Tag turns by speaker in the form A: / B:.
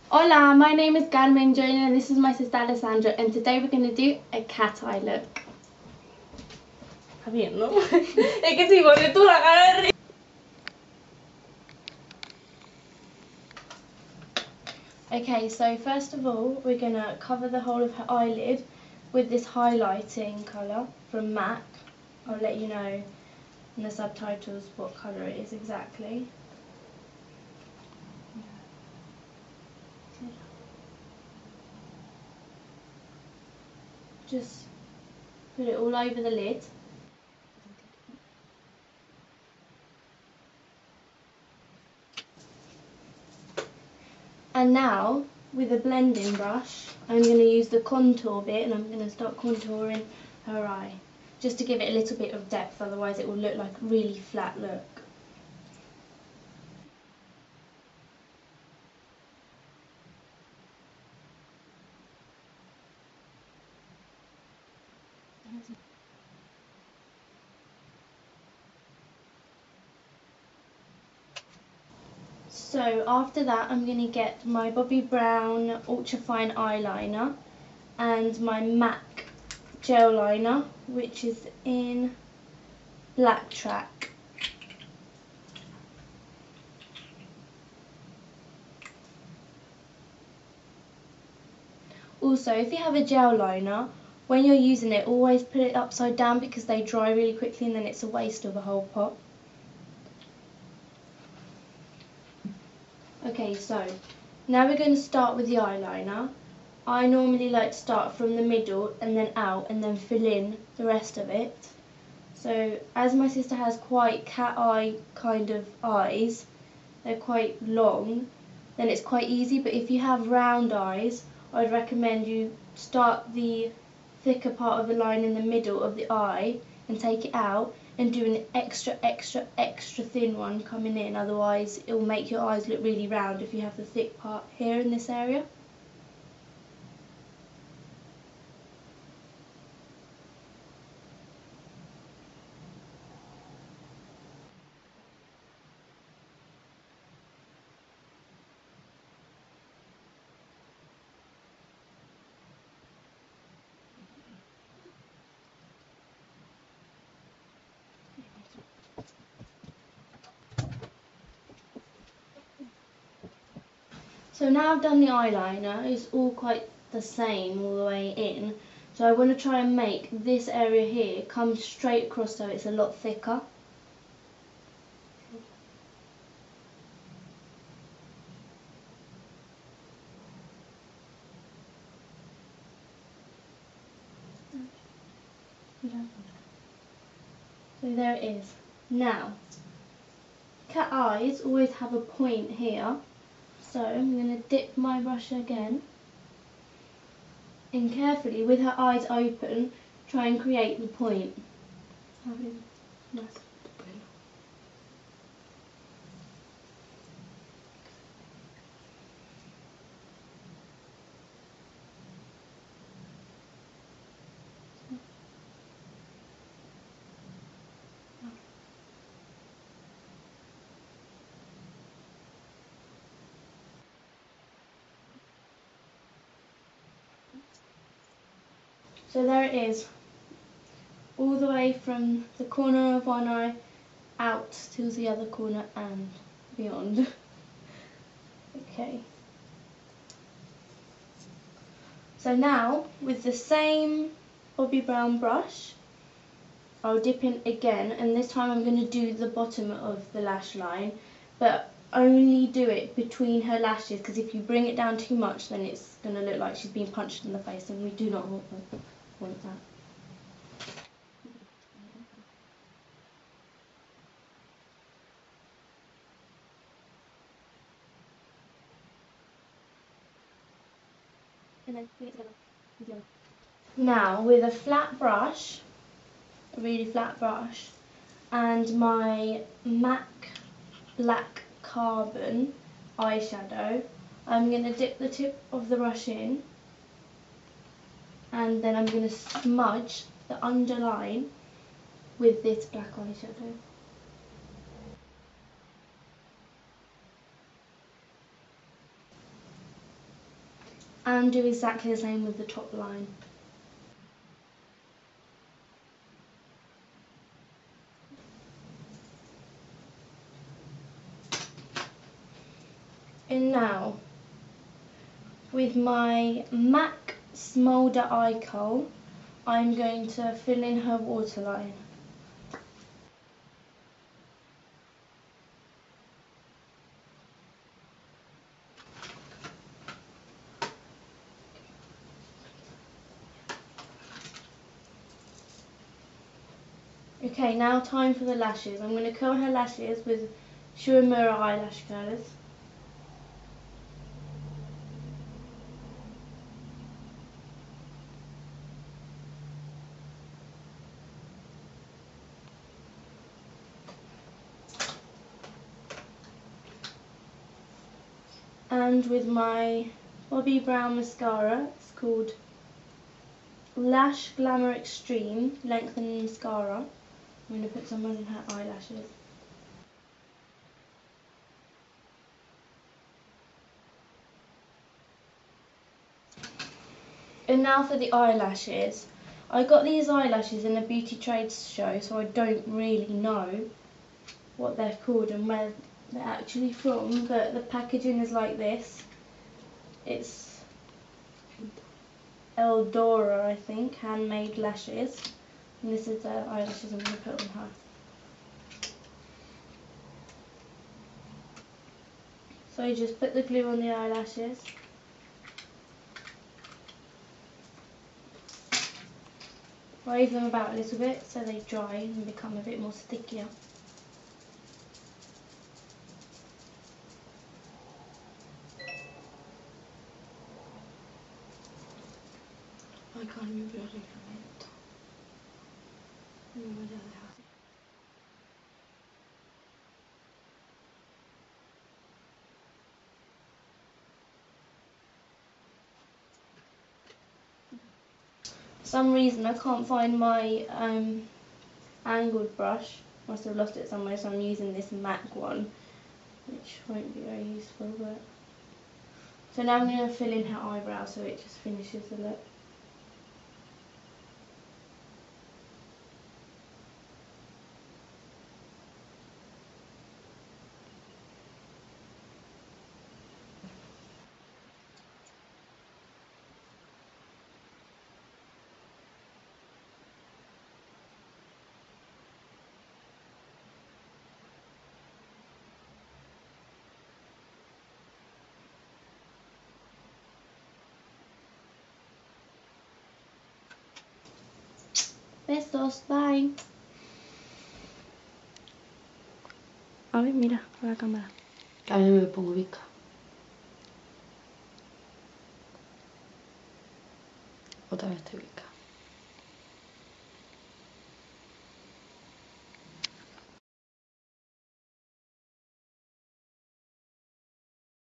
A: Hola, my name is CARMEN, JOYNER, and this is my sister Alessandra, and today we're going to do a cat eye look. Está bien, ¿no? Es que si pones tú la cara de... Okay, so first of all, we're going to cover the whole of her eyelid with this highlighting colour from MAC. I'll let you know in the subtitles what colour it is exactly. Just put it all over the lid. And now, with a blending brush, I'm going to use the contour bit and I'm going to start contouring her eye. Just to give it a little bit of depth, otherwise it will look like a really flat look. So after that I'm going to get my Bobbi Brown Ultra Fine Eyeliner and my MAC Gel Liner, which is in Black Track. Also, if you have a gel liner, when you're using it, always put it upside down because they dry really quickly and then it's a waste of a whole pot. Okay, so now we're going to start with the eyeliner. I normally like to start from the middle and then out and then fill in the rest of it. So as my sister has quite cat eye kind of eyes, they're quite long, then it's quite easy, but if you have round eyes, I'd recommend you start the thicker part of the line in the middle of the eye and take it out and do an extra thin one coming in, otherwise it will make your eyes look really round if you have the thick part here in this area. So now I've done the eyeliner, it's all quite the same all the way in. So I want to try and make this area here come straight across so it's a lot thicker. So there it is. Now, cat eyes always have a point here. So I'm going to dip my brush again and carefully, with her eyes open, try and create the point. So there it is, all the way from the corner of one eye out to the other corner and beyond. Okay. So now, with the same Bobbi Brown brush, I'll dip in again, and this time I'm going to do the bottom of the lash line, but only do it between her lashes, because if you bring it down too much then it's going to look like she's been punched in the face, and we do not want that. And then bring it together. Now with a flat brush, a really flat brush, and my MAC Black Carbon eyeshadow, I'm going to dip the tip of the brush in and then I'm going to smudge the underline with this black eyeshadow. And do exactly the same with the top line. And now, with my MAC Smolder Eye Kohl, I'm going to fill in her waterline. Okay, now time for the lashes. I'm going to curl her lashes with Shimura eyelash curlers. And with my Bobbi Brown mascara, it's called Lash Glamour Extreme Lengthening Mascara. I'm going to put some on her eyelashes. And now for the eyelashes. I got these eyelashes in a beauty trades show, so I don't really know what they're called and where they're actually from, but the packaging is like this. It's Eldora, I think, handmade lashes. And this is the eyelashes I'm going to put on her. So you just put the glue on the eyelashes. Wave them about a little bit so they dry and become a bit more stickier. I can't remember what For some reason I can't find my angled brush. Must have lost it somewhere, so I'm using this MAC one, which won't be very useful. But so now I'm going to fill in her eyebrow so it just finishes the look. Besos, bye. A ver, mira, a la cámara.
B: También me pongo bica. Otra vez te bica.